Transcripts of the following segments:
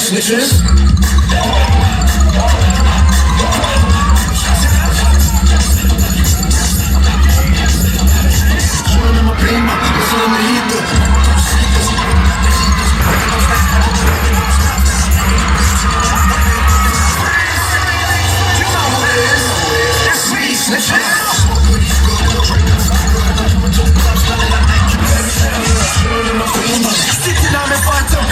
snitches. Suena mi prima, es un amiguito. You know who it is. It's me, snitches. Sitting on the phantom,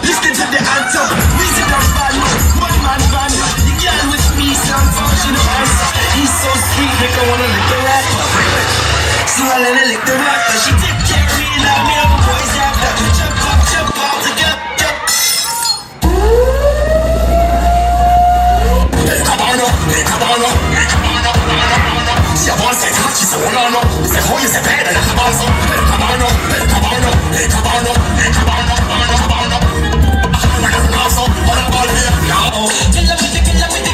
listen to the anthem. Music and value, one man band. The girl with me, some functional answer. He's so sweet, make her wanna lick the rapper. So I let her lick the rapper. She take care of me, now me and my boys after. Jump up, together. Hey, cabano. Si a voz se cachi, se volano. Se joye, se pega, la cabanzo. Hey, cabano.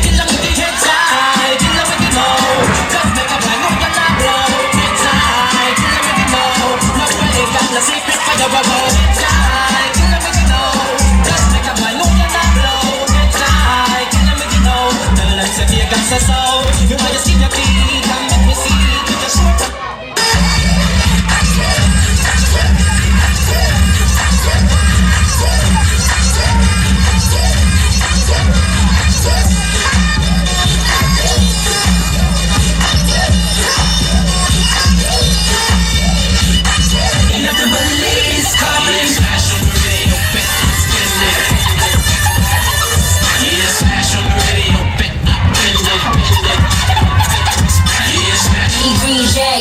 Kill 'em with the head tie. Kill 'em with the low. Just make a plan, no you're not blow. Head tie. Kill 'em with the low. Nobody got the secret for your bubble. Head tie. Kill 'em with the low. Just make a plan, no you're not blow. Head tie. Kill 'em with the low. Tell them to be a gangster soul. You might just keep your feet and make me see. You just short up.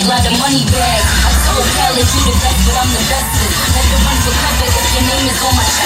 Like the money bag. I told Kelly you the best, but I'm the bestest. Never run for cover if your name is on my chest.